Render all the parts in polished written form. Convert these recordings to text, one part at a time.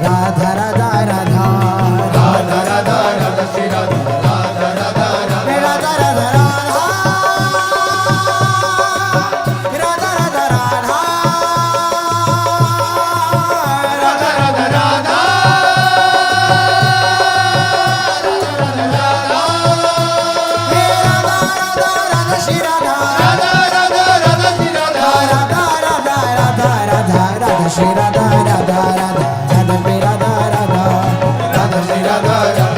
Radha Radha Radha Radha Radha Radha Shri Radha Radha Radha Radha Radha Radha Radha Radha Radha Radha Radha Radha Radha Radha Shri Radha Radha Radha Radha Shri Radha Radha Radha Radha Radha Radha Shri Radha Radha Radha Radha Pay Radha Radha Radha Shri Radha Radha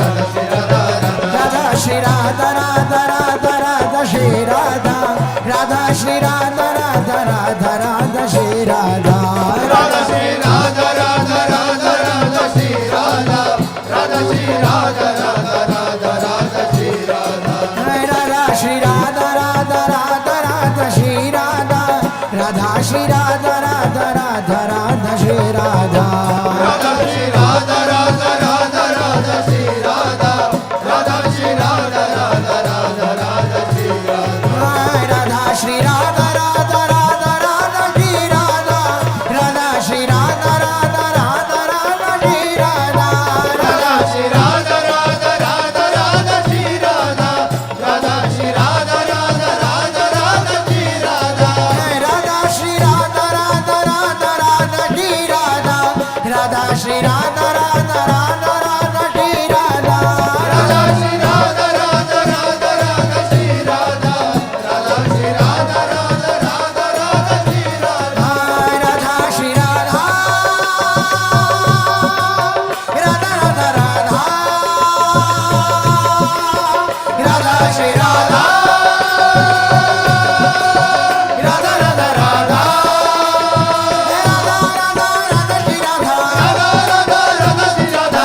Radha Shri Radha Radha Shri Radha Radha Radha Radha Shri Radha Radha Shri Radha Radha Radha Radha Shri Radha Radha Shri Radha Radha Radha Radha Shri Radha Radha Shri Radha Radha Radha Radha Shri Radha Radha Shri Radha Radha Radha Radha Shri Radha Radha Shri Radha Radha Radha Radha Shri Radha Radha Shri Radha Radha Radha Radha Shri Radha Radha Shri Radha Radha Radha Radha Shri Radha Radha Shri Radha Radha Radha Radha Shri Radha Radha Shri Radha Radha Radha Radha Shri Radha Radha Shri Radha Radha Radha Radha Shri Radha Radha Shri Radha Radha Radha Radha Shri Radha Radha Shri Radha Radha Radha Radha Shri Radha Radha Shri Radha Radha Radha Radha Shri Radha Radha Shri Radha Radha Radha Radha Shri Radha Radha Shri Radha Radha Radha Radha Shri Radha Radha Shri Radha Radha Radha Radha Radha Shri Radha Radha Radha Radha Radha Radha Radha Shri Radha Radha Radha Radha Shri Radha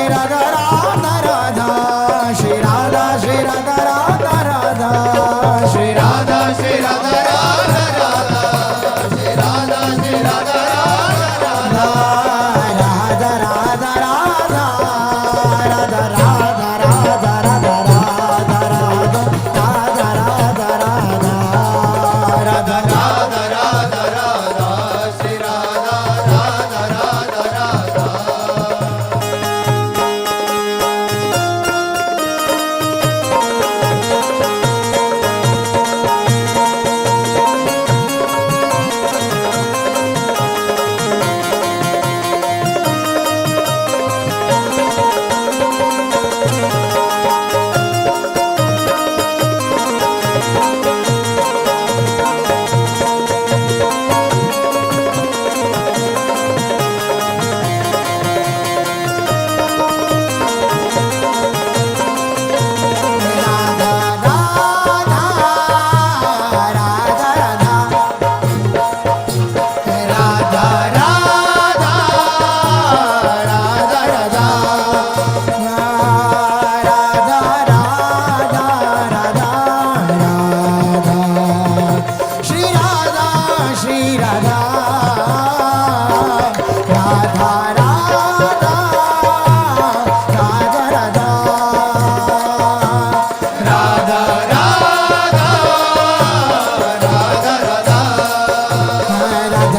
Radha Radha Radha Shri Radha Shri Radha Radha Radha Shri Radha Shri Radha Radha Radha Shri Radha Shri Radha Radha Radha Radha Radha Radha Radha Radha Radha Radha Radha Radha Radha Radha Radha Radha Radha Radha Shri Radha Radha Radha Radha Radha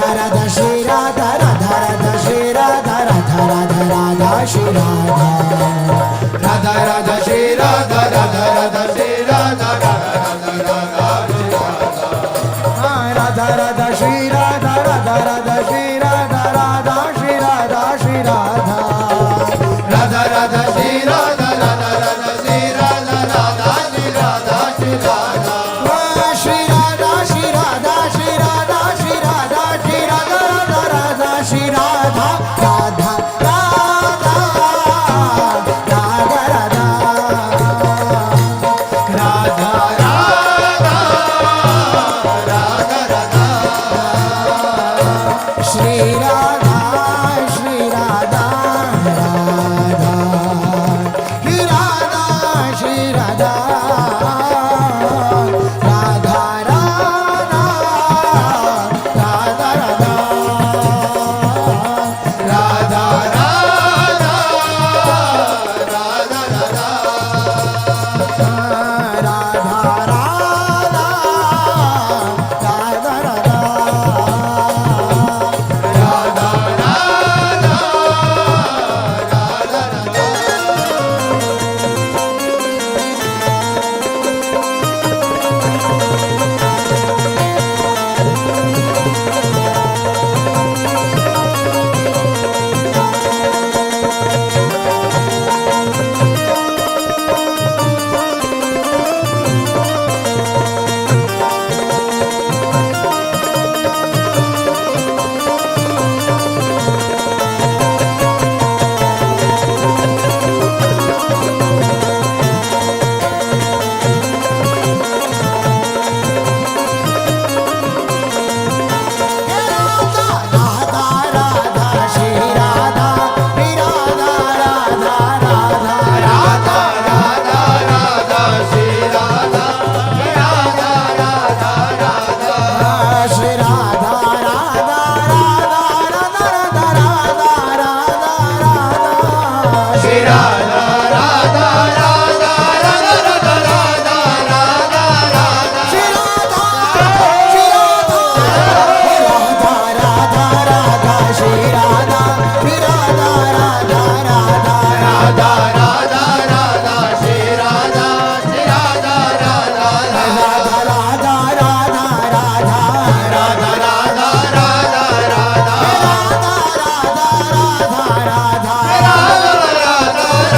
Radha Shri Radha Radha Radha Shri Radha Radha Radha Radha Radha Shri Radha Radha Radha Shri Radha Radha Shri Radha Shri Radha Radha Radha Shri Radha Radha Radha Shri Radha Radha Shri Radha Shri Radha Shri Radha Shri Radha Shri Radha Shri Radha Shri Radha Radha Radha Shri Radha Radha Radha Radha Radha Radha Radha Radha Shri Radha Shri Radha Radha Shri Radha Radha Radha Radha Radha Radha Radha Radha Radha Radha Radha Radha Radha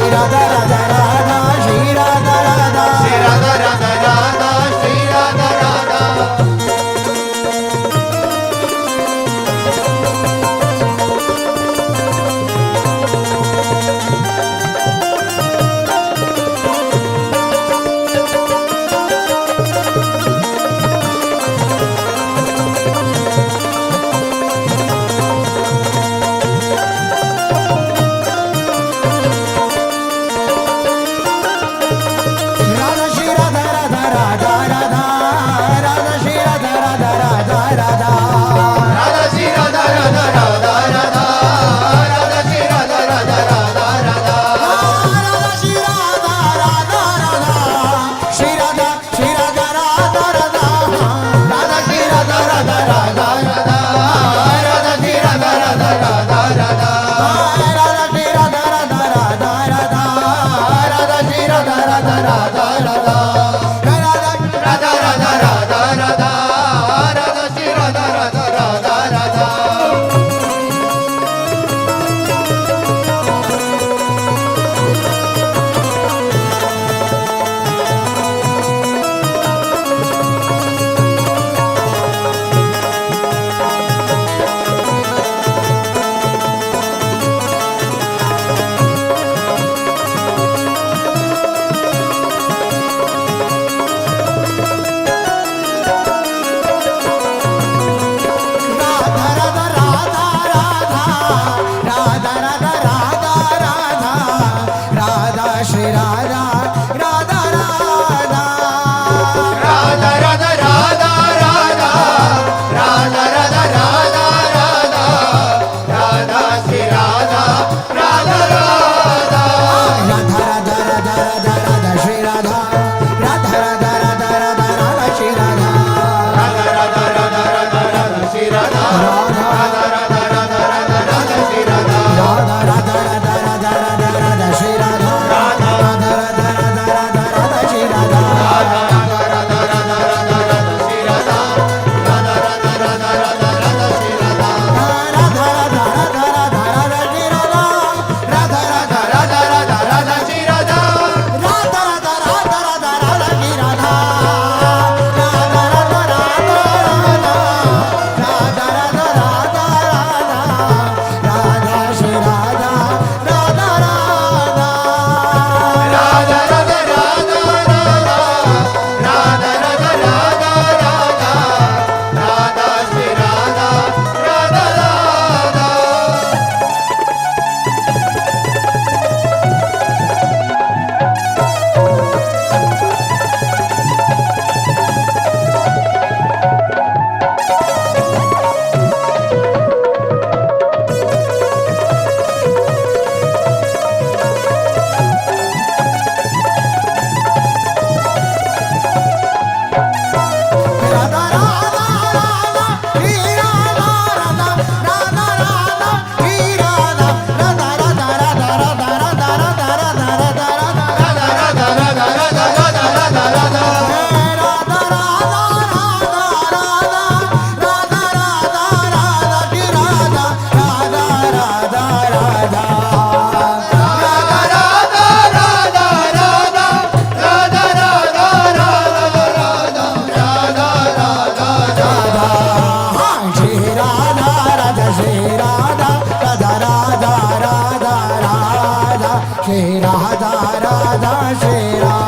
Shri Radha Radha Shri Radha